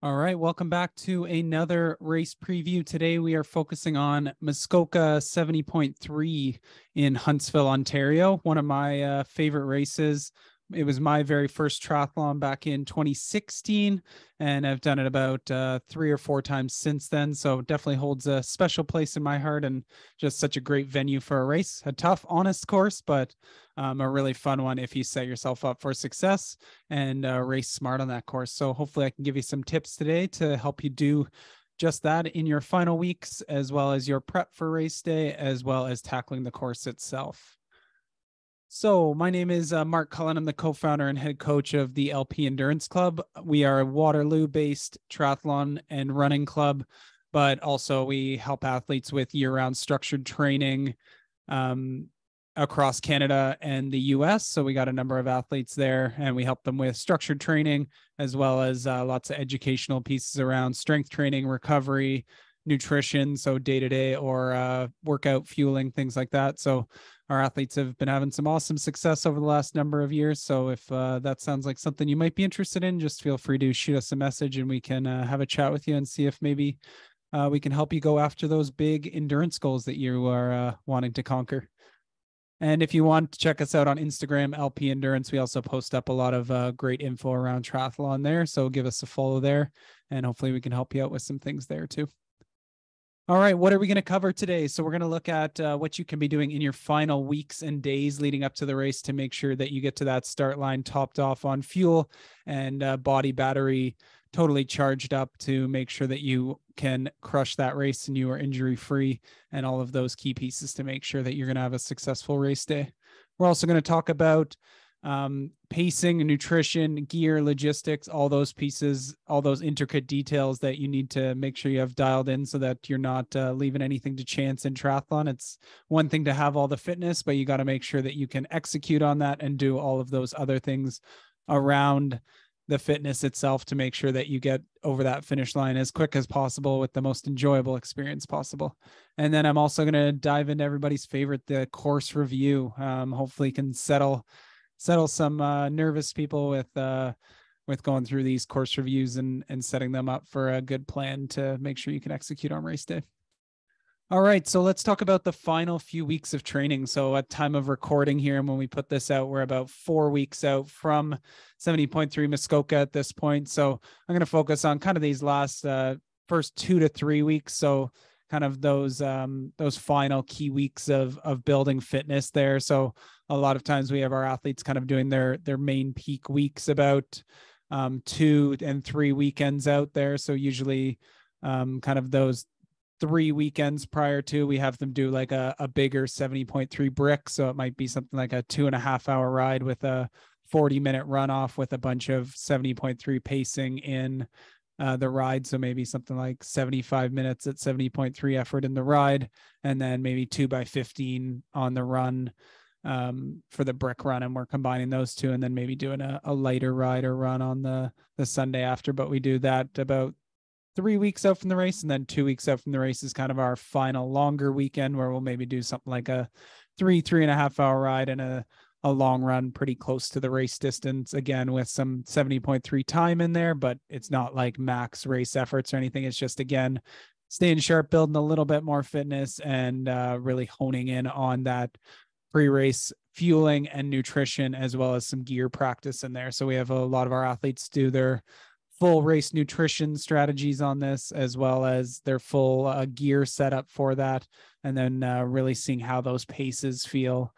All right, welcome back to another race preview. Today we are focusing on Muskoka 70.3 in Huntsville, Ontario. One of my favorite races. It was my very first triathlon back in 2016, and I've done it about 3 or 4 times since then. So definitely holds a special place in my heart, and just such a great venue for a race. A tough, honest course, but a really fun one if you set yourself up for success and race smart on that course. So hopefully I can give you some tips today to help you do just that in your final weeks, as well as your prep for race day, as well as tackling the course itself. So my name is Mark Cullen. I'm the co-founder and head coach of the LP Endurance Club. We are a Waterloo-based triathlon and running club, but also we help athletes with year-round structured training across Canada and the US. So we got a number of athletes there, and we help them with structured training, as well as lots of educational pieces around strength training, recovery, nutrition, so day-to-day or workout fueling, things like that. So our athletes have been having some awesome success over the last number of years. So if that sounds like something you might be interested in, just feel free to shoot us a message and we can have a chat with you and see if maybe we can help you go after those big endurance goals that you are wanting to conquer. And if you want to check us out on Instagram, LP Endurance, we also post up a lot of great info around triathlon there. So give us a follow there, and hopefully we can help you out with some things there too. All right, what are we going to cover today? So we're going to look at what you can be doing in your final weeks and days leading up to the race to make sure that you get to that start line topped off on fuel and body battery totally charged up to make sure that you can crush that race and you are injury free, and all of those key pieces to make sure that you're going to have a successful race day. We're also going to talk about pacing, nutrition, gear, logistics, all those pieces, all those intricate details that you need to make sure you have dialed in so that you're not leaving anything to chance in triathlon. It's one thing to have all the fitness, but you got to make sure that you can execute on that and do all of those other things around the fitness itself to make sure that you get over that finish line as quick as possible with the most enjoyable experience possible. And then I'm also going to dive into everybody's favorite, the course review. Hopefully can settle some nervous people with going through these course reviews and setting them up for a good plan to make sure you can execute on race day. All right, so let's talk about the final few weeks of training. So at time of recording here, and when we put this out, we're about 4 weeks out from 70.3 Muskoka at this point. So I'm going to focus on kind of these last first 2 to 3 weeks. So kind of those final key weeks of building fitness there. So a lot of times we have our athletes kind of doing their main peak weeks about 2 and 3 weekends out there. So usually kind of those 3 weekends prior to, we have them do like a bigger 70.3 brick. So it might be something like a 2.5 hour ride with a 40-minute runoff with a bunch of 70.3 pacing in the ride. So maybe something like 75 minutes at 70.3 effort in the ride, and then maybe 2x15 on the run for the brick run. And we're combining those two and then maybe doing a lighter ride or run on the Sunday after. But we do that about 3 weeks out from the race, and then 2 weeks out from the race is kind of our final longer weekend where we'll maybe do something like a 3.5 hour ride and a long run pretty close to the race distance, again with some 70.3 time in there, but it's not like max race efforts or anything. It's just, again, staying sharp, building a little bit more fitness, and really honing in on that pre-race fueling and nutrition, as well as some gear practice in there. So we have a lot of our athletes do their full race nutrition strategies on this, as well as their full gear setup for that. And then really seeing how those paces feel,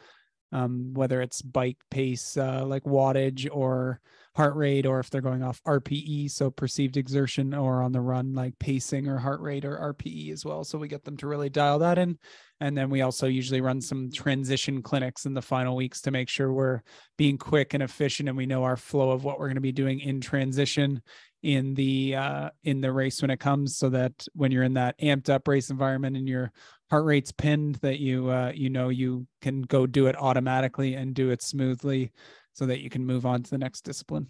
whether it's bike pace, like wattage or heart rate, or if they're going off RPE, so perceived exertion, or on the run, like pacing or heart rate or RPE as well. So we get them to really dial that in. And then we also usually run some transition clinics in the final weeks to make sure we're being quick and efficient, and we know our flow of what we're going to be doing in transition in the race when it comes, so that when you're in that amped up race environment and your heart rate's pinned, that you can go do it automatically and do it smoothly so that you can move on to the next discipline.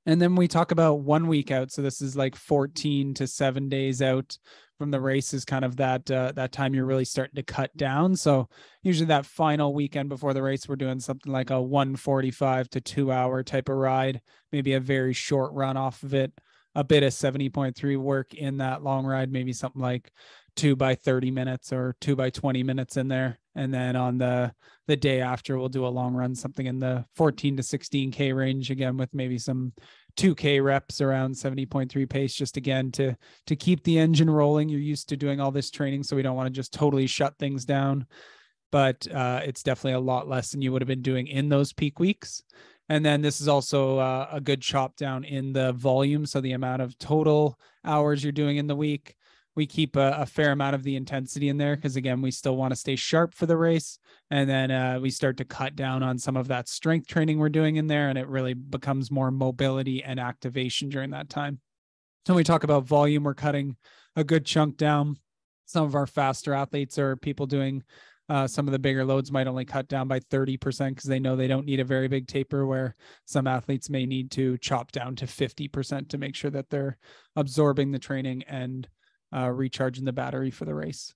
And then we talk about 1 week out. So this is like 14 to 7 days out from the race is kind of that time you're really starting to cut down. So usually that final weekend before the race, we're doing something like a 1:45 to 2 hour type of ride, maybe a very short run off of it, a bit of 70.3 work in that long ride, maybe something like 2 by 30 minutes or 2 by 20 minutes in there. And then on the day after, we'll do a long run, something in the 14 to 16K range, again, with maybe some 2K reps around 70.3 pace, just again, to keep the engine rolling. You're used to doing all this training, so we don't want to just totally shut things down. But it's definitely a lot less than you would have been doing in those peak weeks. And then this is also a good chop down in the volume. So the amount of total hours you're doing in the week, we keep a fair amount of the intensity in there because, again, we still want to stay sharp for the race. And then we start to cut down on some of that strength training we're doing in there, and it really becomes more mobility and activation during that time. So when we talk about volume, we're cutting a good chunk down. Some of our faster athletes or people doing some of the bigger loads might only cut down by 30% because they know they don't need a very big taper, where some athletes may need to chop down to 50% to make sure that they're absorbing the training and recharging the battery for the race.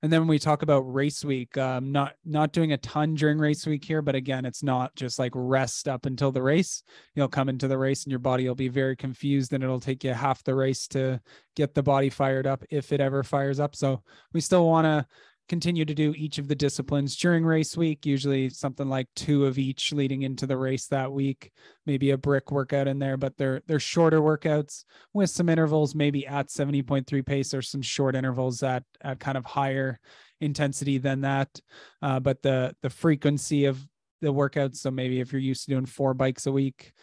And then when we talk about race week, not doing a ton during race week here, but again, it's not just like rest up until the race. You'll come into the race and your body will be very confused, and it'll take you half the race to get the body fired up if it ever fires up. So we still want to continue to do each of the disciplines during race week, usually something like 2 of each leading into the race that week, maybe a brick workout in there, but they're shorter workouts with some intervals, maybe at 70.3 pace, or some short intervals at kind of higher intensity than that. But the frequency of the workouts, so maybe if you're used to doing 4 bikes a week,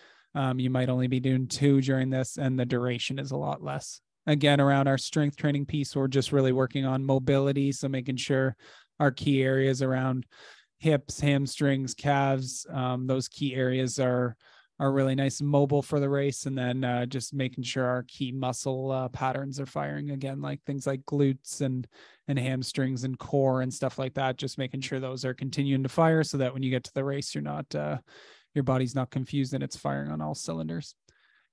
you might only be doing 2 during this, and the duration is a lot less. Again, around our strength training piece, we're just really working on mobility. So making sure our key areas around hips, hamstrings, calves, those key areas are really nice and mobile for the race. And then just making sure our key muscle patterns are firing, again, like things like glutes and hamstrings and core and stuff like that. Just making sure those are continuing to fire so that when you get to the race, you're not, your body's not confused and it's firing on all cylinders.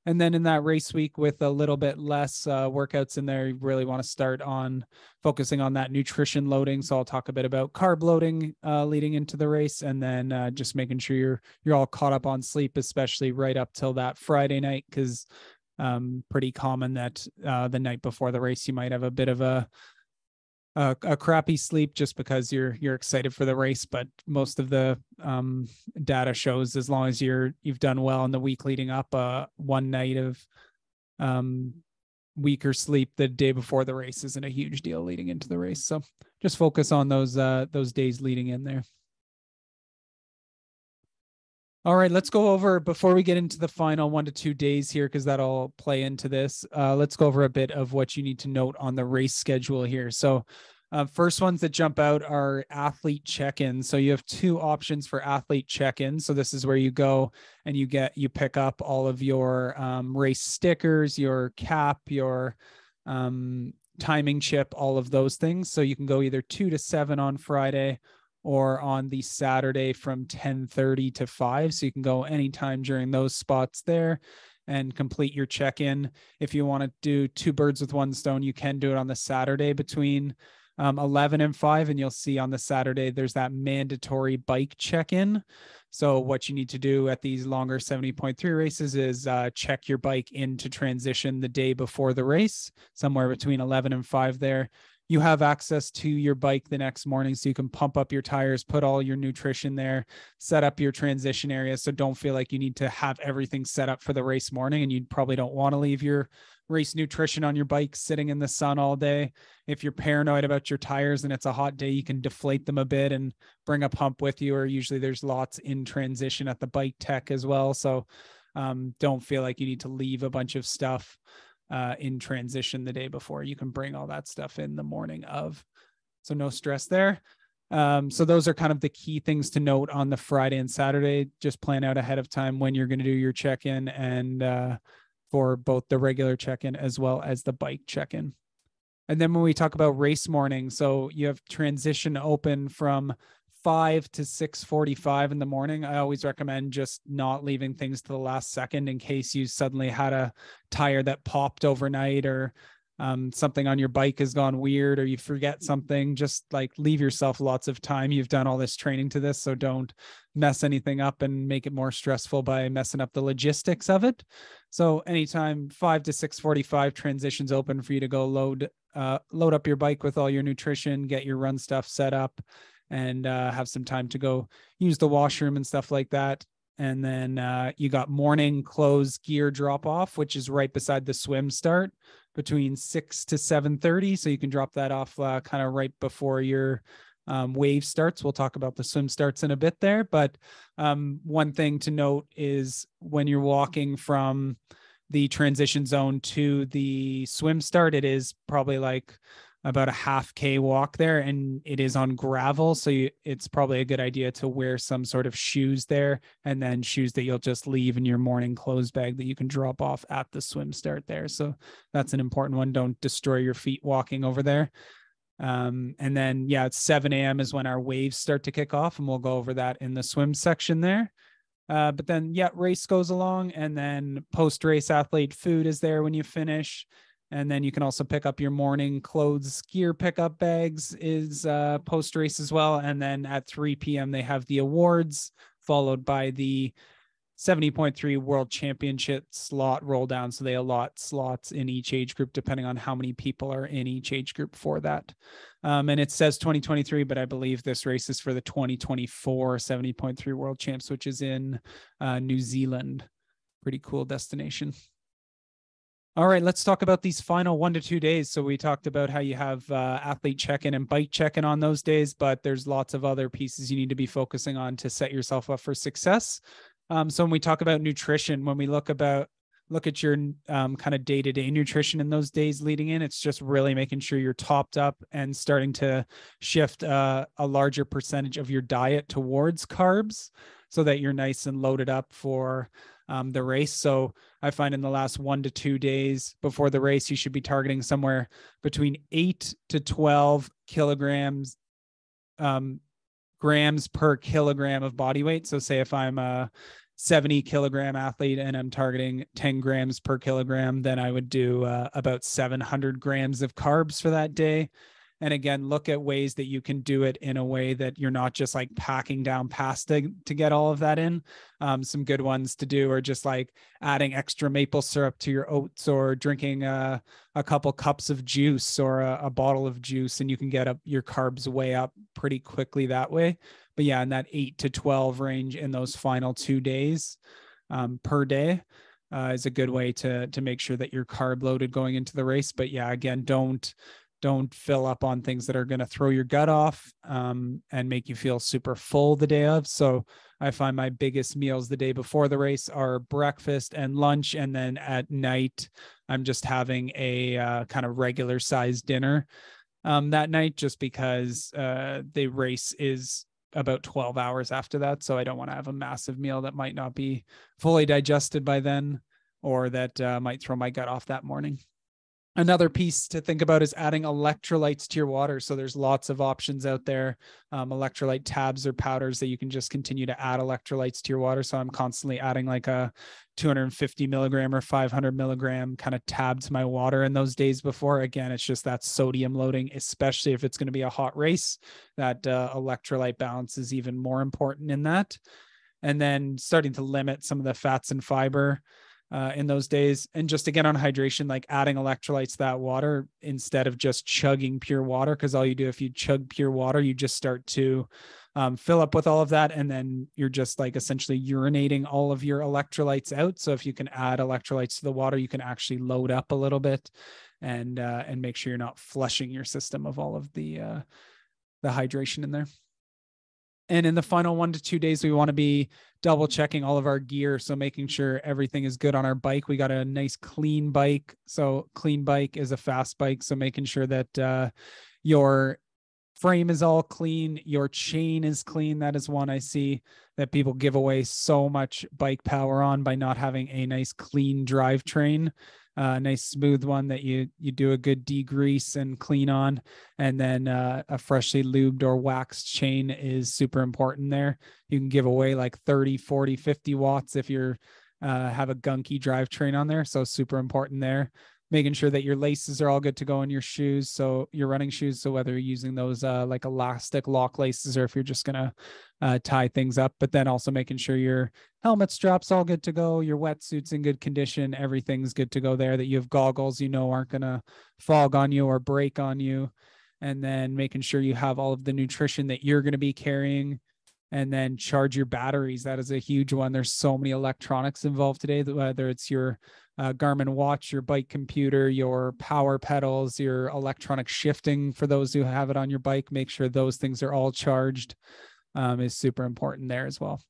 And then in that race week with a little bit less workouts in there, you really want to start on focusing on that nutrition loading. So I'll talk a bit about carb loading leading into the race, and then just making sure you're all caught up on sleep, especially right up till that Friday night, because pretty common that the night before the race, you might have a bit of a crappy sleep just because you're excited for the race. But most of the data shows as long as you've done well in the week leading up, one night of weaker sleep the day before the race isn't a huge deal leading into the race. So just focus on those days leading in there. All right, let's go over, before we get into the final 1 to 2 days here, because that'll play into this, let's go over a bit of what you need to note on the race schedule here. So first ones that jump out are athlete check-ins. So you have 2 options for athlete check-ins. So this is where you go and you pick up all of your race stickers, your cap, your timing chip, all of those things. So you can go either 2 to 7 on Friday, or on the Saturday from 10:30 to 5. So you can go anytime during those spots there and complete your check-in. If you want to do 2 birds with 1 stone, you can do it on the Saturday between 11 and 5. And you'll see on the Saturday, there's that mandatory bike check-in. So what you need to do at these longer 70.3 races is check your bike into transition the day before the race, somewhere between 11 and 5 there. You have access to your bike the next morning, so you can pump up your tires, put all your nutrition there, set up your transition area. So don't feel like you need to have everything set up for the race morning, and you probably don't want to leave your race nutrition on your bike sitting in the sun all day. If you're paranoid about your tires and it's a hot day, you can deflate them a bit and bring a pump with you, or usually there's lots in transition at the bike tech as well. So don't feel like you need to leave a bunch of stuff in transition the day before. You can bring all that stuff in the morning of, so no stress there. So those are kind of the key things to note on the Friday and Saturday. Just plan out ahead of time when you're going to do your check-in, and for both the regular check-in as well as the bike check-in. And then when we talk about race morning, so you have transition open from 5 to 6:45 in the morning. I always recommend just not leaving things to the last second in case you suddenly had a tire that popped overnight, or something on your bike has gone weird or you forget something, just like leave yourself lots of time. You've done all this training to this, so don't mess anything up and make it more stressful by messing up the logistics of it. So anytime 5 to 6:45 transitions open for you to go load up your bike with all your nutrition, get your run stuff set up, and have some time to go use the washroom and stuff like that. And then you got morning clothes gear drop off, which is right beside the swim start between 6 to 7:30. So you can drop that off kind of right before your wave starts. We'll talk about the swim starts in a bit there. But one thing to note is when you're walking from the transition zone to the swim start, it is probably like about a half K walk there, and it is on gravel. So it's probably a good idea to wear some sort of shoes there, and then shoes that you'll just leave in your morning clothes bag that you can drop off at the swim start there. So that's an important one. Don't destroy your feet walking over there. And then, yeah, it's 7 a.m. is when our waves start to kick off, and we'll go over that in the swim section there. But then, yeah, race goes along, and then post-race athlete food is there when you finish. And then you can also pick up your morning clothes gear pickup bags is post-race as well. And then at 3 p.m. they have the awards, followed by the 70.3 World Championship slot roll down. So they allot slots in each age group depending on how many people are in each age group for that. And it says 2023, but I believe this race is for the 2024 70.3 World Champs, which is in New Zealand. Pretty cool destination. All right, let's talk about these final 1 to 2 days. So we talked about how you have athlete check-in and bike check-in on those days, but there's lots of other pieces you need to be focusing on to set yourself up for success. So when we talk about nutrition, when we look at your kind of day-to-day nutrition in those days leading in, it's just really making sure you're topped up and starting to shift a larger percentage of your diet towards carbs so that you're nice and loaded up for the race. So I find in the last 1 to 2 days before the race, you should be targeting somewhere between 8 to 12 kilograms, grams per kilogram of body weight. So say if I'm a 70 kilogram athlete and I'm targeting 10 grams per kilogram, then I would do about 700 grams of carbs for that day. And again, look at ways that you can do it in a way that you're not just like packing down pasta to get all of that in. Some good ones to do are just like adding extra maple syrup to your oats, or drinking a couple cups of juice or a bottle of juice, and you can get up your carbs way up pretty quickly that way. But yeah, in that 8 to 12 range in those final 2 days per day is a good way to make sure that you're carb loaded going into the race. But yeah, again, don't fill up on things that are going to throw your gut off and make you feel super full the day of. So I find my biggest meals the day before the race are breakfast and lunch. And then at night, I'm just having a kind of regular sized dinner that night, just because the race is about 12 hours after that. So I don't want to have a massive meal that might not be fully digested by then, or that might throw my gut off that morning. Another piece to think about is adding electrolytes to your water. So there's lots of options out there, electrolyte tabs or powders that you can just continue to add electrolytes to your water. So I'm constantly adding like a 250 milligram or 500 milligram kind of tab to my water in those days before. Again, it's just that sodium loading, especially if it's going to be a hot race. That electrolyte balance is even more important in that. And then starting to limit some of the fats and fiber in those days. And just again on hydration, like adding electrolytes to that water instead of just chugging pure water. Because all you do if you chug pure water, you just start to fill up with all of that. And then you're just like essentially urinating all of your electrolytes out. So if you can add electrolytes to the water, you can actually load up a little bit and make sure you're not flushing your system of all of the hydration in there. And in the final 1 to 2 days, we want to be double checking all of our gear. So making sure everything is good on our bike. We got a nice clean bike. So clean bike is a fast bike. So making sure that your frame is all clean, your chain is clean. That is one I see that people give away so much bike power on by not having a nice clean drivetrain. Nice smooth one that you do a good degrease and clean on. And then a freshly lubed or waxed chain is super important there. You can give away like 30, 40, 50 watts if you're have a gunky drivetrain on there. So super important there. making sure that your laces are all good to go in your shoes. So your running shoes. So whether you're using those like elastic lock laces, or if you're just going to tie things up, but then also making sure your helmet straps all good to go, your wetsuit's in good condition, everything's good to go there, that you have goggles, aren't going to fog on you or break on you. And then making sure you have all of the nutrition that you're going to be carrying, and then charge your batteries. That is a huge one. There's so many electronics involved today, whether it's your Garmin watch, your bike computer, your power pedals, your electronic shifting for those who have it on your bike. Make sure those things are all charged is super important there as well.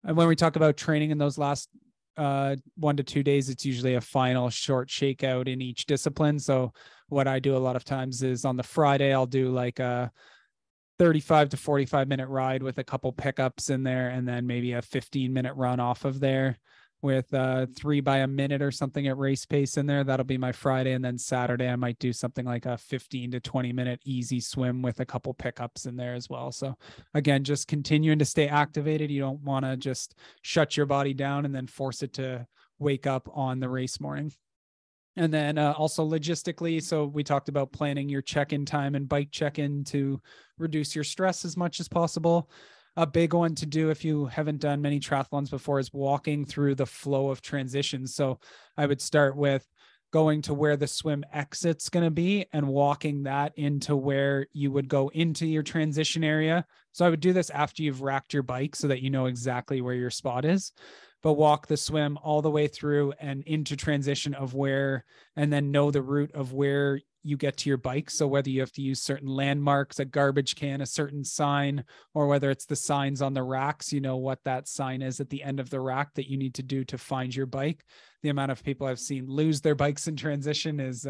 And when we talk about training in those last 1 to 2 days, it's usually a final short shakeout in each discipline. So what I do a lot of times is on the Friday, I'll do like a 35 to 45-minute ride with a couple pickups in there, and then maybe a 15-minute run off of there with 3 by a minute or something at race pace in there. That'll be my Friday. And then Saturday, I might do something like a 15 to 20-minute easy swim with a couple pickups in there as well. So again, just continuing to stay activated. You don't want to just shut your body down and then force it to wake up on the race morning. And then also logistically, so we talked about planning your check-in time and bike check-in to reduce your stress as much as possible. A big one to do if you haven't done many triathlons before is walking through the flow of transitions. So I would start with going to where the swim exit's going to be and walking that into where you would go into your transition area. So I would do this after you've racked your bike so that you know exactly where your spot is. But walk the swim all the way through and into transition of where, and then know the route of where you get to your bike. So whether you have to use certain landmarks, a garbage can, a certain sign, or whether it's the signs on the racks, you know what that sign is at the end of the rack that you need to do to find your bike. The amount of people I've seen lose their bikes in transition is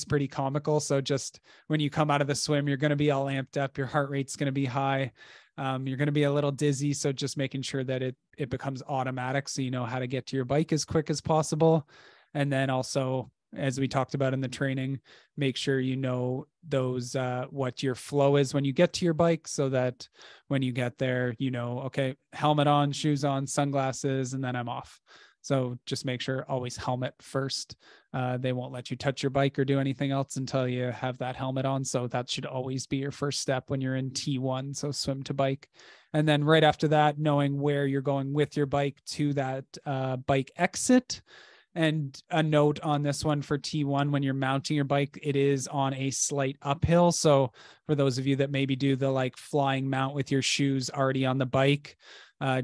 pretty comical. So just when you come out of the swim, you're going to be all amped up. Your heart rate's going to be high. You're going to be a little dizzy. So just making sure that it becomes automatic, so you know how to get to your bike as quick as possible. And then also, as we talked about in the training, make sure you know those what your flow is when you get to your bike, so that when you get there, okay, helmet on, shoes on, sunglasses, and then I'm off. So just make sure always helmet first. They won't let you touch your bike or do anything else until you have that helmet on. So that should always be your first step when you're in T1. So swim to bike. And then right after that, knowing where you're going with your bike to that bike exit. And a note on this one for T1, when you're mounting your bike, it is on a slight uphill. So for those of you that maybe do the like flying mount with your shoes already on the bike,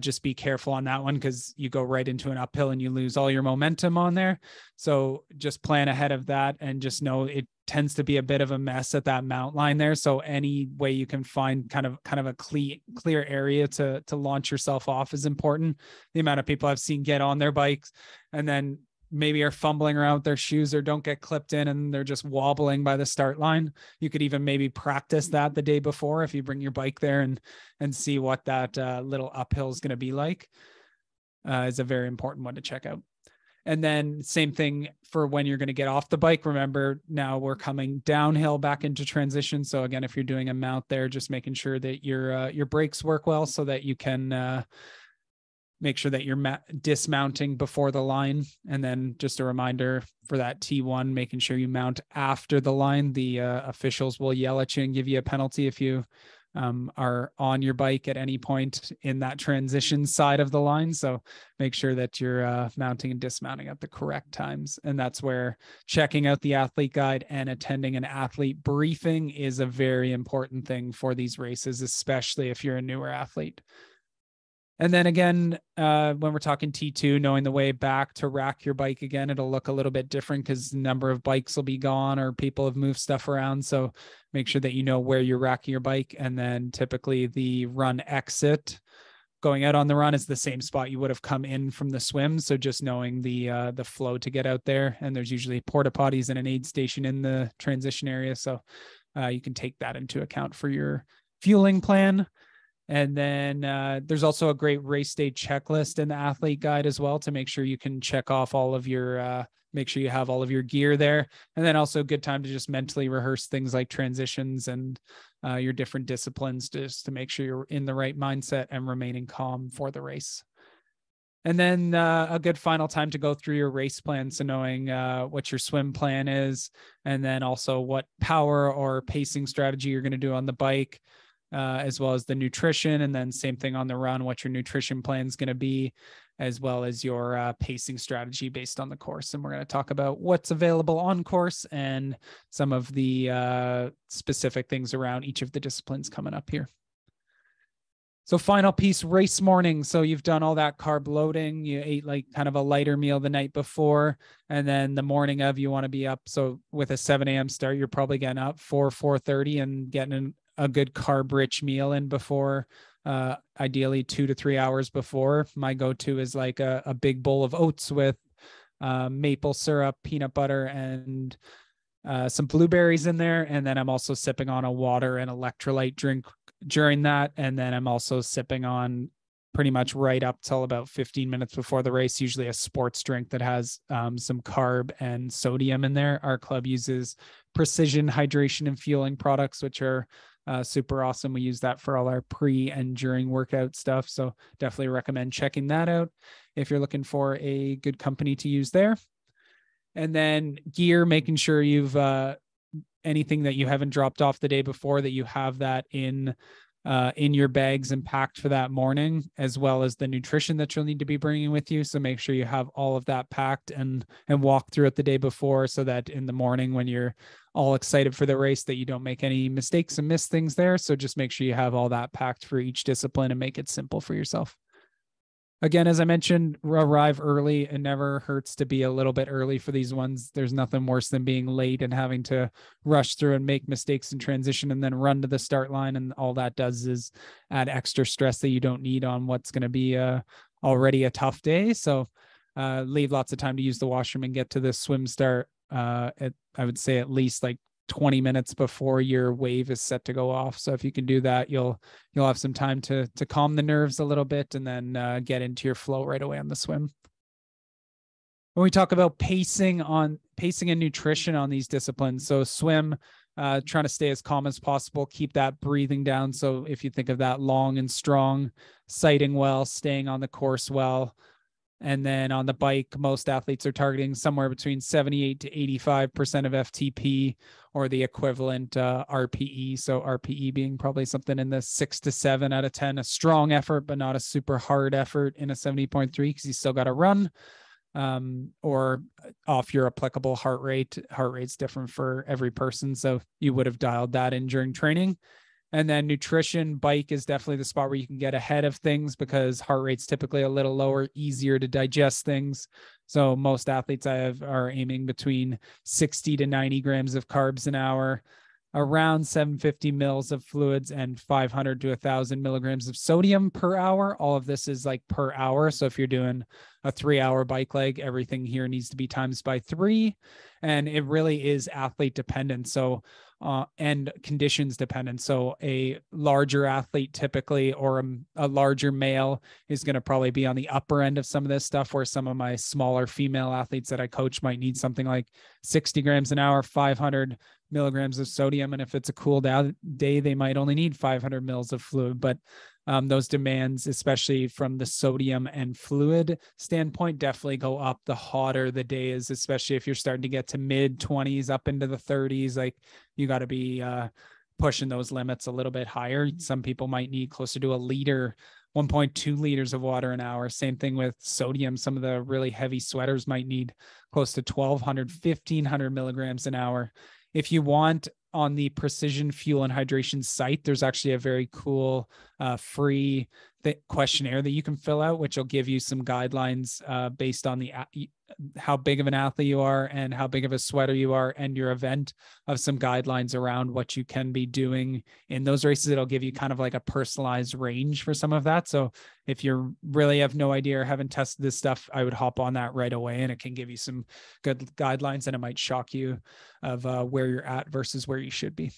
just be careful on that one, because you go right into an uphill and you lose all your momentum on there. So just plan ahead of that, and just know it tends to be a bit of a mess at that mount line there. So any way you can find kind of a clear area to launch yourself off is important. The amount of people I've seen get on their bikes and then maybe are fumbling around with their shoes or don't get clipped in and they're just wobbling by the start line. You could even maybe practice that the day before if you bring your bike there and see what that little uphill is going to be like. Is a very important one to check out. And then same thing for when you're going to get off the bike. Remember, now we're coming downhill back into transition. So again, if you're doing a mount there, just making sure that your brakes work well so that you can make sure that you're dismounting before the line. And then just a reminder for that T1, making sure you mount after the line. The officials will yell at you and give you a penalty if you are on your bike at any point in that transition side of the line. So make sure that you're mounting and dismounting at the correct times. And that's where checking out the athlete guide and attending an athlete briefing is a very important thing for these races, especially if you're a newer athlete. And then again, when we're talking T2, knowing the way back to rack your bike again, it'll look a little bit different because the number of bikes will be gone or people have moved stuff around. So make sure that you know where you're racking your bike. And then typically the run exit going out on the run is the same spot you would have come in from the swim. So just knowing the flow to get out there. And there's usually porta potties and an aid station in the transition area. So you can take that into account for your fueling plan. And then there's also a great race day checklist in the athlete guide as well to make sure you can check off all of your, make sure you have all of your gear there. And then also a good time to just mentally rehearse things like transitions and your different disciplines just to make sure you're in the right mindset and remaining calm for the race. And then a good final time to go through your race plan. So knowing what your swim plan is, and then also what power or pacing strategy you're going to do on the bike, as well as the nutrition. And then same thing on the run, what your nutrition plan is going to be, as well as your pacing strategy based on the course. And we're going to talk about what's available on course and some of the specific things around each of the disciplines coming up here. So final piece, race morning. So you've done all that carb loading. You ate like kind of a lighter meal the night before. And then the morning of, you want to be up. So with a 7 a.m. start, you're probably getting up 4:30 and getting a good carb rich meal in before, ideally 2 to 3 hours before. My go-to is like a big bowl of oats with maple syrup, peanut butter, and some blueberries in there. And then I'm also sipping on a water and electrolyte drink during that. And then I'm also sipping on pretty much right up till about 15 minutes before the race, usually a sports drink that has some carb and sodium in there. Our club uses Precision Hydration and Fueling products, which are super awesome. We use that for all our pre and during workout stuff. So definitely recommend checking that out if you're looking for a good company to use there. And then gear, making sure you've anything that you haven't dropped off the day before, that you have that in your bags and packed for that morning, as well as the nutrition that you'll need to be bringing with you. So make sure you have all of that packed and walk through it the day before, so that in the morning when you're all excited for the race, that you don't make any mistakes and miss things there. So just make sure you have all that packed for each discipline and make it simple for yourself. Again, as I mentioned, arrive early. It never hurts to be a little bit early for these ones. There's nothing worse than being late and having to rush through and make mistakes in transition and then run to the start line. And all that does is add extra stress that you don't need on what's going to be already a tough day. So leave lots of time to use the washroom and get to the swim start. I would say at least like 20 minutes before your wave is set to go off. So if you can do that, you'll have some time to calm the nerves a little bit, and then get into your flow right away on the swim. When we talk about pacing and nutrition on these disciplines, so swim, trying to stay as calm as possible, keep that breathing down. So if you think of that long and strong, sighting well, staying on the course well. And then on the bike, most athletes are targeting somewhere between 78 to 85% of FTP, or the equivalent RPE. So RPE being probably something in the 6 to 7 out of 10, a strong effort, but not a super hard effort in a 70.3, because you still got to run, or off your applicable heart rate. Heart rate's different for every person, so you would have dialed that in during training. And then nutrition, bike is definitely the spot where you can get ahead of things, because heart rate's typically a little lower, easier to digest things. So most athletes are aiming between 60 to 90 grams of carbs an hour, around 750 mils of fluids, and 500 to 1,000 milligrams of sodium per hour. All of this is like per hour. So if you're doing a 3-hour bike leg, everything here needs to be times by 3. And it really is athlete dependent. So and conditions dependent. So a larger athlete typically, or a larger male, is going to probably be on the upper end of some of this stuff, where some of my smaller female athletes that I coach might need something like 60 grams an hour, 500 milligrams of sodium. And if it's a cool day, they might only need 500 mils of fluid. But those demands, especially from the sodium and fluid standpoint, definitely go up the hotter the day is, especially if you're starting to get to mid 20s up into the 30s. Like, you got to be pushing those limits a little bit higher. Some people might need closer to a liter, 1.2 liters of water an hour. Same thing with sodium. Some of the really heavy sweaters might need close to 1,200, 1,500 milligrams an hour. If you want, on the Precision Fuel and Hydration site, there's actually a very cool free questionnaire that you can fill out, which will give you some guidelines based on how big of an athlete you are and how big of a sweater you are and your event, of some guidelines around what you can be doing in those races. It'll give you kind of like a personalized range for some of that. So if you really have no idea or haven't tested this stuff, I would hop on that right away, and it can give you some good guidelines, and it might shock you of where you're at versus where you should be.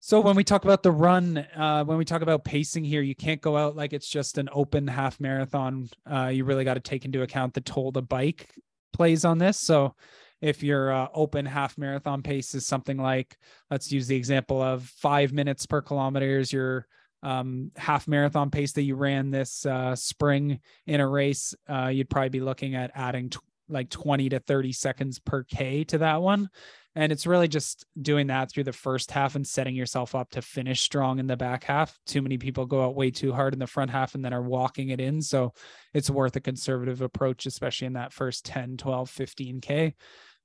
So when we talk about the run, when we talk about pacing here, you can't go out like it's just an open half marathon. You really got to take into account the toll the bike plays on this. So if your open half marathon pace is something like, let's use the example of 5 minutes per kilometer, your half marathon pace that you ran this spring in a race, you'd probably be looking at adding like 20 to 30 seconds per K to that one. And it's really just doing that through the first half and setting yourself up to finish strong in the back half. Too many people go out way too hard in the front half and then are walking it in. So it's worth a conservative approach, especially in that first 10, 12, 15K.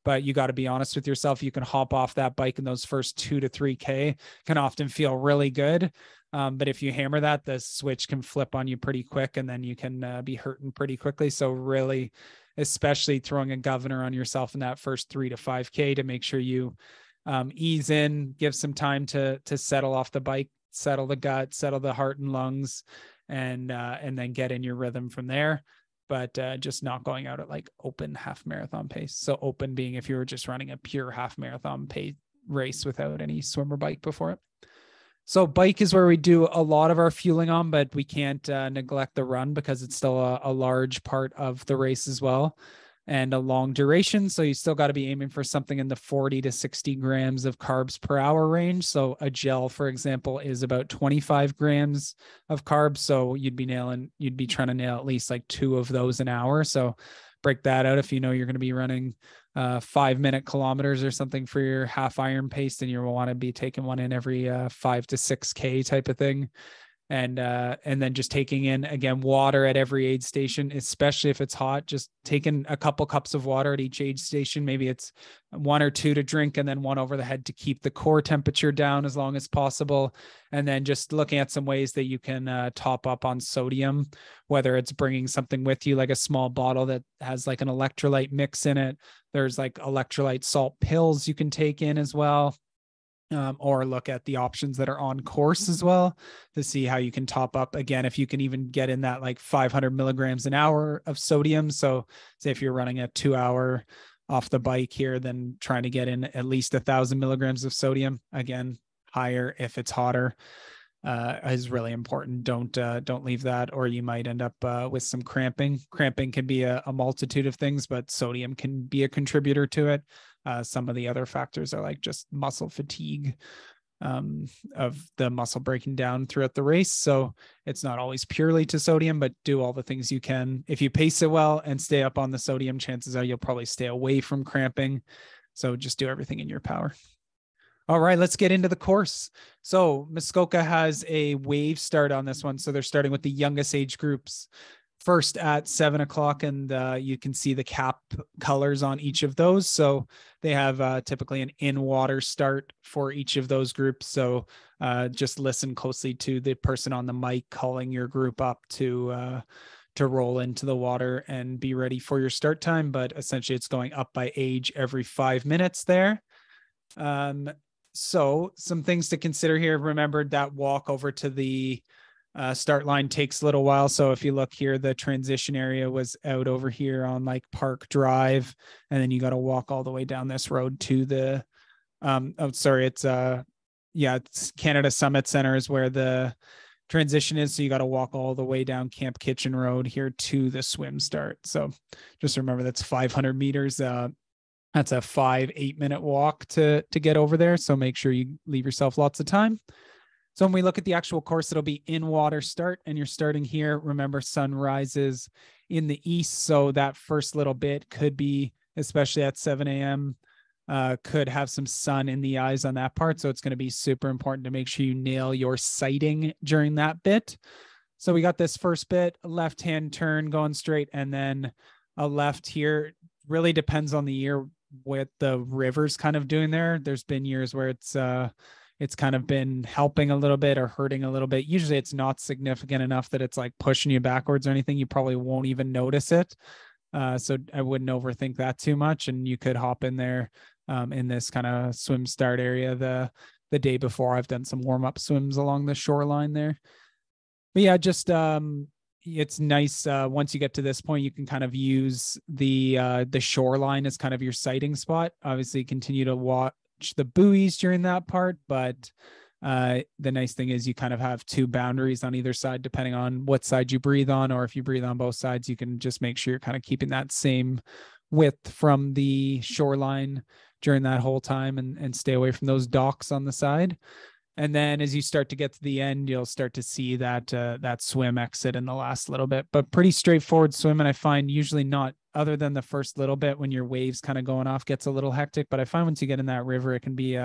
But you got to be honest with yourself. You can hop off that bike in those first 2 to 3K, can often feel really good. But if you hammer that, the switch can flip on you pretty quick, and then you can be hurting pretty quickly. So really, especially throwing a governor on yourself in that first 3 to 5K to make sure you ease in, give some time to settle off the bike, settle the gut, settle the heart and lungs, and then get in your rhythm from there. But just not going out at like open half marathon pace. So open being if you were just running a pure half marathon pace race without any swim or bike before it. So bike is where we do a lot of our fueling on, but we can't neglect the run because it's still a large part of the race as well, and a long duration. So you still got to be aiming for something in the 40 to 60 grams of carbs per hour range. So a gel, for example, is about 25 grams of carbs. So you'd be trying to nail at least like 2 of those an hour. So break that out. If you know you're going to be running 5-minute kilometers or something for your half iron pace, and you want to be taking one in every 5 to 6K type of thing. And then just taking in, again, water at every aid station, especially if it's hot, just taking a couple cups of water at each aid station. Maybe it's 1 or 2 to drink and then 1 over the head to keep the core temperature down as long as possible. And then just looking at some ways that you can top up on sodium, whether it's bringing something with you, like a small bottle that has like an electrolyte mix in it. There's like electrolyte salt pills you can take in as well. Or look at the options that are on course as well to see how you can top up. Again, if you can even get in that like 500 milligrams an hour of sodium. So say if you're running a 2-hour off the bike here, then trying to get in at least 1,000 milligrams of sodium. Again, higher if it's hotter is really important. Don't leave that, or you might end up with some cramping. Cramping can be a multitude of things, but sodium can be a contributor to it. Some of the other factors are like just muscle fatigue, of the muscle breaking down throughout the race. So it's not always purely to sodium, but do all the things you can. If you pace it well and stay up on the sodium, chances are you'll probably stay away from cramping. So just do everything in your power. All right, let's get into the course. So Muskoka has a wave start on this one. So they're starting with the youngest age groups first at 7:00, and you can see the cap colors on each of those. So they have typically an in-water start for each of those groups. So just listen closely to the person on the mic calling your group up to roll into the water and be ready for your start time. But essentially it's going up by age every 5 minutes there. So some things to consider here. Remember that walk over to the start line takes a little while. So if you look here, the transition area was out over here on like Park Drive, and then you got to walk all the way down this road to the, it's Canada Summit Center is where the transition is. So you got to walk all the way down Camp Kitchen Road here to the swim start. So just remember that's 500 meters. That's a 5-8 minute walk to get over there. So make sure you leave yourself lots of time. So when we look at the actual course, it'll be in water start, and you're starting here. Remember, sun rises in the east. So that first little bit could be, especially at 7 a.m., could have some sun in the eyes on that part. So it's going to be super important to make sure you nail your sighting during that bit. So we got this first bit, a left-hand turn going straight, and then a left here. Really depends on the year what the river's kind of doing there. There's been years where it's kind of been helping a little bit or hurting a little bit. Usually it's not significant enough that it's like pushing you backwards or anything. You probably won't even notice it. So I wouldn't overthink that too much. And you could hop in there in this kind of swim start area the day before. I've done some warm-up swims along the shoreline there. But yeah, just it's nice once you get to this point, you can kind of use the shoreline as kind of your sighting spot. Obviously continue to watch the buoys during that part, but the nice thing is you kind of have 2 boundaries on either side depending on what side you breathe on, or if you breathe on both sides, you can just make sure you're kind of keeping that same width from the shoreline during that whole time, and stay away from those docks on the side. And then as you start to get to the end, you'll start to see that that swim exit in the last little bit, but pretty straightforward swim. And I find usually not, other than the first little bit when your waves kind of going off gets a little hectic, but I find once you get in that river, it can be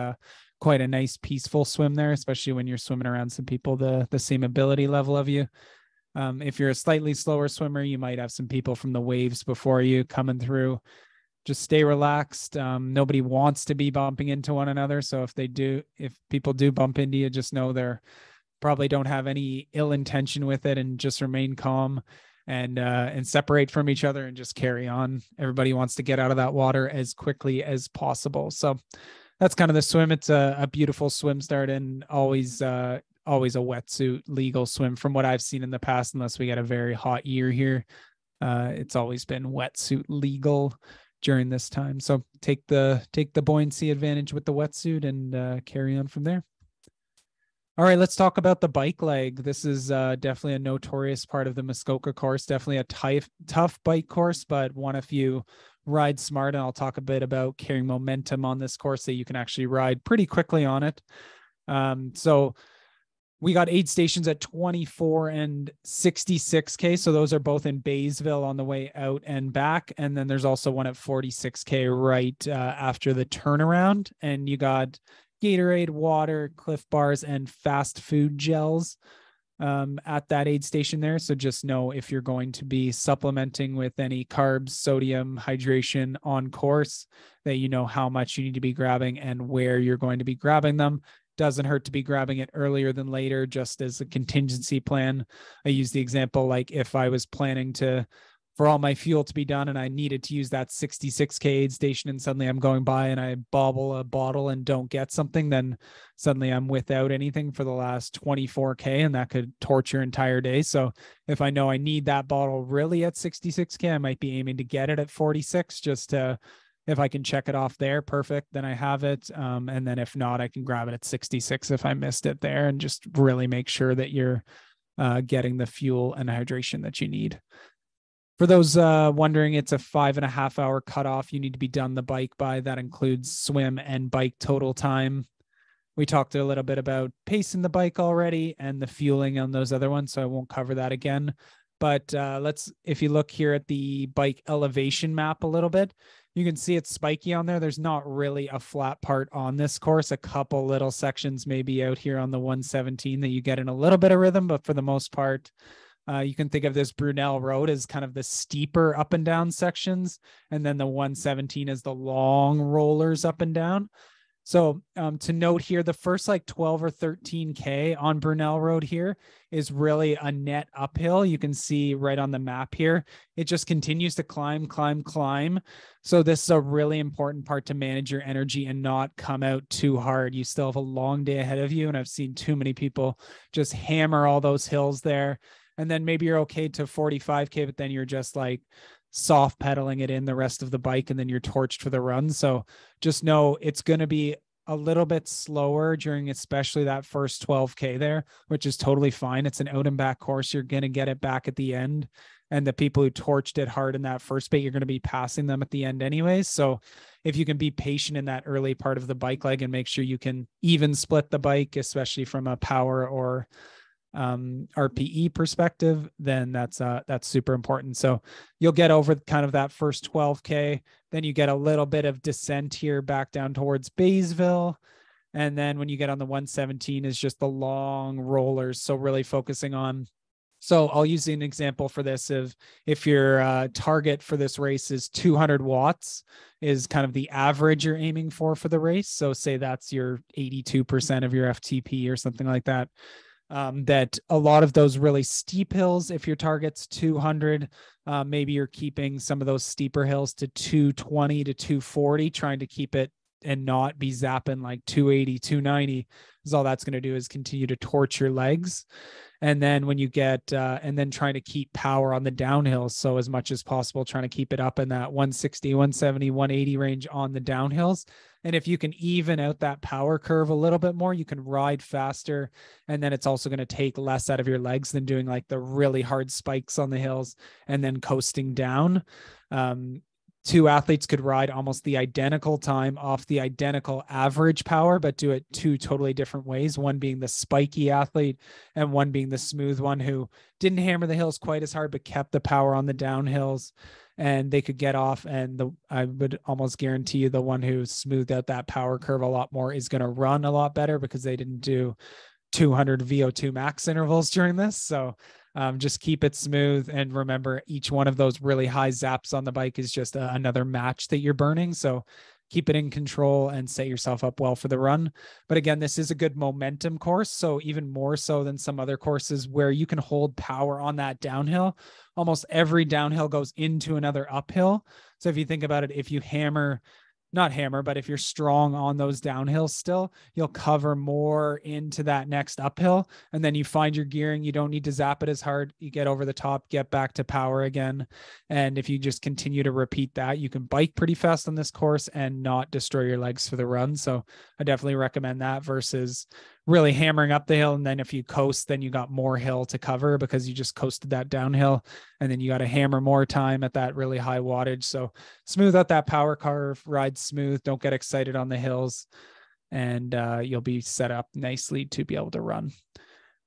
quite a nice peaceful swim there, especially when you're swimming around some people the same ability level of you. If you're a slightly slower swimmer, you might have some people from the waves before you coming through. Just stay relaxed. Nobody wants to be bumping into one another. So if people do bump into you, just know they're probably don't have any ill intention with it, and just remain calm and separate from each other and just carry on. Everybody wants to get out of that water as quickly as possible. So that's kind of the swim. It's a beautiful swim start, and always a wetsuit legal swim from what I've seen in the past, unless we get a very hot year here. It's always been wetsuit legal during this time. So take the buoyancy advantage with the wetsuit and carry on from there. All right, let's talk about the bike leg. This is definitely a notorious part of the Muskoka course, definitely a tough bike course, but one if you ride smart. And I'll talk a bit about carrying momentum on this course, that you can actually ride pretty quickly on it. So we got aid stations at 24 and 66K. So those are both in Baysville on the way out and back. And then there's also one at 46K right after the turnaround. And you got Gatorade, water, Cliff Bars, and fast food gels at that aid station there. So just know if you're going to be supplementing with any carbs, sodium, hydration on course, that you know how much you need to be grabbing and where you're going to be grabbing them. Doesn't hurt to be grabbing it earlier than later, just as a contingency plan. I use the example, like if I was planning for all my fuel to be done and I needed to use that 66K aid station, and suddenly I'm going by and I bobble a bottle and don't get something, then suddenly I'm without anything for the last 24K, and that could torch your entire day. So if I know I need that bottle really at 66K, I might be aiming to get it at 46, just to, if I can check it off there, perfect, then I have it. And then if not, I can grab it at 66 if I missed it there, and just really make sure that you're getting the fuel and hydration that you need. For those wondering, it's a 5.5 hour cutoff. You need to be done the bike by. That includes swim and bike total time. We talked a little bit about pacing the bike already and the fueling on those other ones, so I won't cover that again. But if you look here at the bike elevation map a little bit, you can see it's spiky on there. There's not really a flat part on this course. A couple little sections maybe out here on the 117 that you get in a little bit of rhythm, but for the most part, you can think of this Brunel Road as kind of the steeper up and down sections, and then the 117 is the long rollers up and down. So to note here, the first like 12 or 13K on Brunel Road here is really a net uphill. You can see right on the map here, it just continues to climb. So this is a really important part to manage your energy and not come out too hard. You still have a long day ahead of you, and I've seen too many people just hammer all those hills there. And then maybe you're okay to 45K, but then you're just like soft pedaling it in the rest of the bike, and then you're torched for the run. So just know it's going to be a little bit slower during especially that first 12K there, which is totally fine. It's an out and back course. You're going to get it back at the end. And the people who torched it hard in that first bit, you're going to be passing them at the end anyways. So if you can be patient in that early part of the bike leg and make sure you can even split the bike, especially from a power or RPE perspective, then that's super important. So you'll get over kind of that first 12K, then you get a little bit of descent here back down towards Baysville. And then when you get on the 117 is just the long rollers. So really focusing on, so I'll use an example for this of if your target for this race is 200 watts is kind of the average you're aiming for the race. So say that's your 82% of your FTP or something like that. That a lot of those really steep hills, if your target's 200, maybe you're keeping some of those steeper hills to 220 to 240, trying to keep it and not be zapping like 280, 290, because all that's going to do is continue to torch your legs. And then when you get, and then trying to keep power on the downhills. So as much as possible, trying to keep it up in that 160, 170, 180 range on the downhills. And if you can even out that power curve a little bit more, you can ride faster. And then it's also going to take less out of your legs than doing like the really hard spikes on the hills and then coasting down. two athletes could ride almost the identical time off the identical average power, but do it two totally different ways. One being the spiky athlete and one being the smooth one who didn't hammer the hills quite as hard, but kept the power on the downhills, and they could get off. And I would almost guarantee you the one who smoothed out that power curve a lot more is going to run a lot better because they didn't do 200 VO2 max intervals during this. So just keep it smooth. And remember, each one of those really high zaps on the bike is just another match that you're burning. So keep it in control and set yourself up well for the run. But again, this is a good momentum course. So even more so than some other courses where you can hold power on that downhill, almost every downhill goes into another uphill. So if you think about it, if you not hammer, but if you're strong on those downhills still, you'll cover more into that next uphill. And then you find your gearing. You don't need to zap it as hard. You get over the top, get back to power again. And if you just continue to repeat that, you can bike pretty fast on this course and not destroy your legs for the run. So I definitely recommend that versus really hammering up the hill. And then if you coast, then you got more hill to cover because you just coasted that downhill. And then you got to hammer more time at that really high wattage. So smooth out that power curve, ride smooth, don't get excited on the hills, and you'll be set up nicely to be able to run.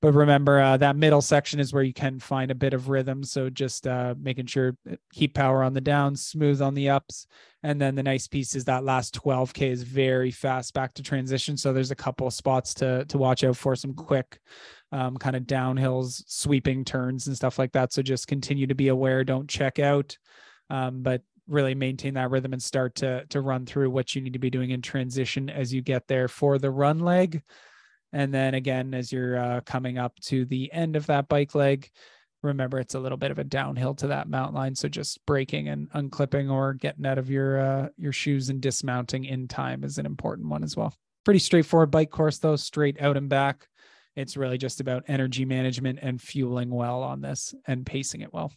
But remember, that middle section is where you can find a bit of rhythm. So just making sure keep power on the downs, smooth on the ups. And then the nice piece is that last 12K is very fast back to transition. So there's a couple of spots to watch out for, some quick kind of downhills, sweeping turns and stuff like that. So just continue to be aware, don't check out, but really maintain that rhythm and start to run through what you need to be doing in transition as you get there for the run leg. And then again, as you're coming up to the end of that bike leg, remember it's a little bit of a downhill to that mountain line. So just braking and unclipping or getting out of your shoes and dismounting in time is an important one as well. Pretty straightforward bike course though, straight out and back. It's really just about energy management and fueling well on this and pacing it well.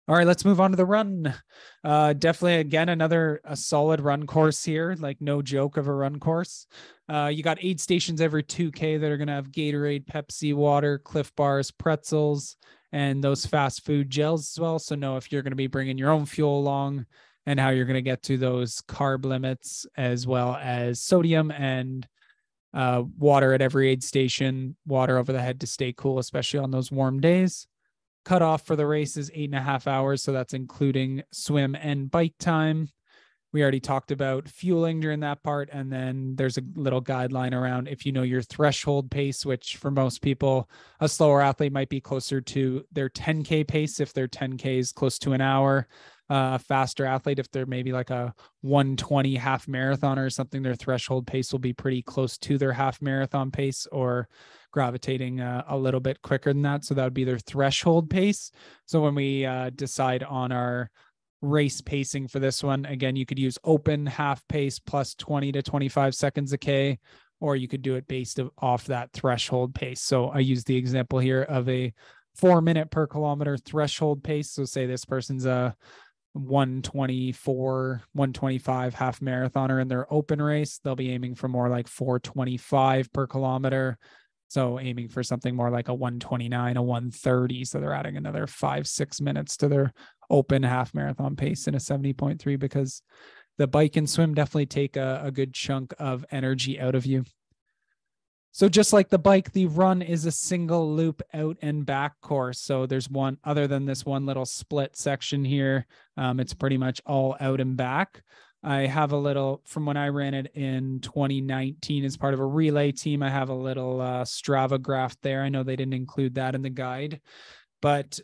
All right, let's move on to the run. Definitely, again, a solid run course here, like no joke of a run course. You got aid stations every 2K that are going to have Gatorade, Pepsi, water, Cliff Bars, pretzels, and those fast food gels as well. So know if you're going to be bringing your own fuel along and how you're going to get to those carb limits, as well as sodium and water at every aid station, water over the head to stay cool, especially on those warm days. Cutoff for the race is 8.5 hours. So that's including swim and bike time. We already talked about fueling during that part. And then there's a little guideline around if you know your threshold pace, which for most people, a slower athlete might be closer to their 10K pace if their 10K is close to an hour. A faster athlete, if they're maybe like a 120 half marathon or something, their threshold pace will be pretty close to their half marathon pace or gravitating a little bit quicker than that. So that would be their threshold pace. So when we decide on our race pacing for this one, again, you could use open half pace plus 20 to 25 seconds a K, or you could do it based off that threshold pace. So I use the example here of a 4 minute per kilometer threshold pace. So say this person's a 124, 125 half marathoner in their open race, they'll be aiming for more like 425 per kilometer. So aiming for something more like a 129, a 130. So they're adding another 5-6 minutes to their open half marathon pace in a 70.3, because the bike and swim definitely take a good chunk of energy out of you. So just like the bike, the run is a single loop out and back course. So there's one, other than this one little split section here, it's pretty much all out and back. I have a little, from when I ran it in 2019 as part of a relay team, I have a little Strava graph there. I know they didn't include that in the guide, but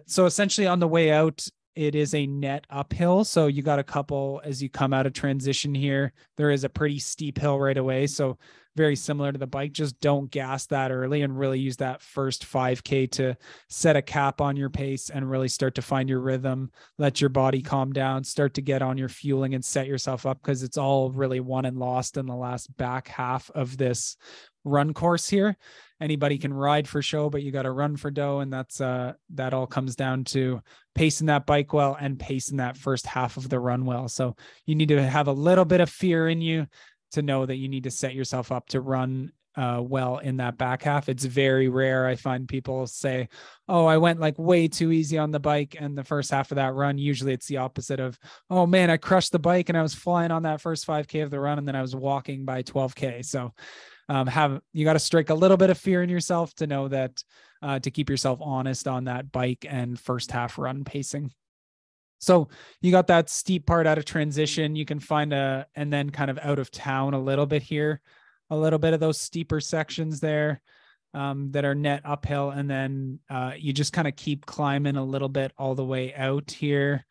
so essentially on the way out, it is a net uphill. So you got a couple, as you come out of transition here, there is a pretty steep hill right away. So very similar to the bike, just don't gas that early and really use that first 5K to set a cap on your pace and really start to find your rhythm, let your body calm down, start to get on your fueling and set yourself up, because it's all really won and lost in the last back half of this run course here. Anybody can ride for show, but you got to run for dough. And that's that all comes down to pacing that bike well and pacing that first half of the run well. So you need to have a little bit of fear in you to know that you need to set yourself up to run well in that back half. It's very rare. I find people say, oh, I went like way too easy on the bike and the first half of that run. Usually it's the opposite of, oh man, I crushed the bike and I was flying on that first 5K of the run and then I was walking by 12K. So you got to strike a little bit of fear in yourself to know that, to keep yourself honest on that bike and first half run pacing. So you got that steep part out of transition. You can find and then kind of out of town a little bit here, a little bit of those steeper sections there that are net uphill. And then you just kind of keep climbing a little bit all the way out here.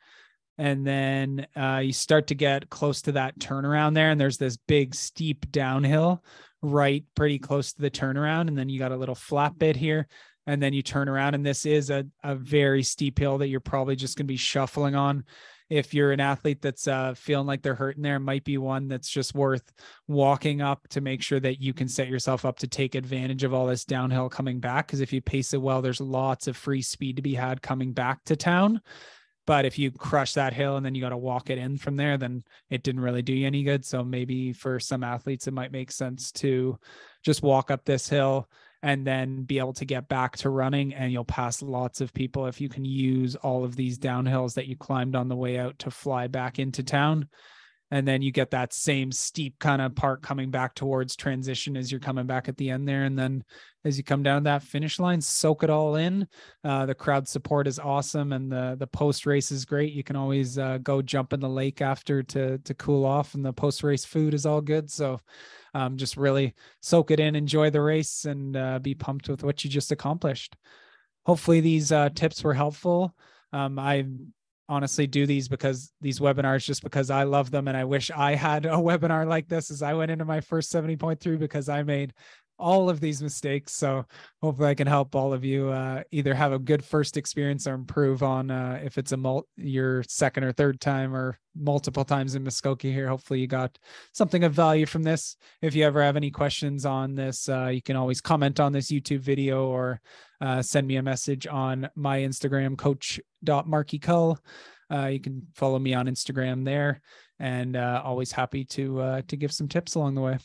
And then you start to get close to that turnaround there. And there's this big steep downhill right pretty close to the turnaround. And then you got a little flat bit here. And then you turn around and this is a very steep hill that you're probably just going to be shuffling on. If you're an athlete that's feeling like they're hurting there, might be one that's just worth walking up to make sure that you can set yourself up to take advantage of all this downhill coming back. Because if you pace it well, there's lots of free speed to be had coming back to town. But if you crush that hill and then you got to walk it in from there, then it didn't really do you any good. So maybe for some athletes, it might make sense to just walk up this hill and then be able to get back to running, and you'll pass lots of people if you can use all of these downhills that you climbed on the way out to fly back into town. And then you get that same steep kind of part coming back towards transition as you're coming back at the end there. And then as you come down that finish line, soak it all in. The crowd support is awesome. And the post race is great. You can always go jump in the lake after to cool off, and the post race food is all good. So just really soak it in, enjoy the race, and be pumped with what you just accomplished. Hopefully these tips were helpful. I honestly do these webinars just because I love them. And I wish I had a webinar like this as I went into my first 70.3, because I made all of these mistakes. So hopefully I can help all of you either have a good first experience or improve on if it's your second or third time or multiple times in Muskoka here. Hopefully you got something of value from this. If you ever have any questions on this, you can always comment on this YouTube video or send me a message on my Instagram, coach.markycull. You can follow me on Instagram there, and always happy to give some tips along the way.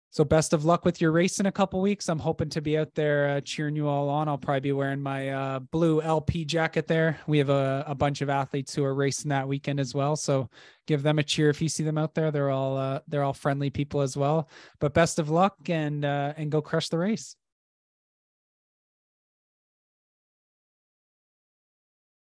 So best of luck with your race in a couple weeks. I'm hoping to be out there cheering you all on. I'll probably be wearing my blue LP jacket there. We have a bunch of athletes who are racing that weekend as well. So give them a cheer if you see them out there. They're all friendly people as well. But best of luck, and go crush the race.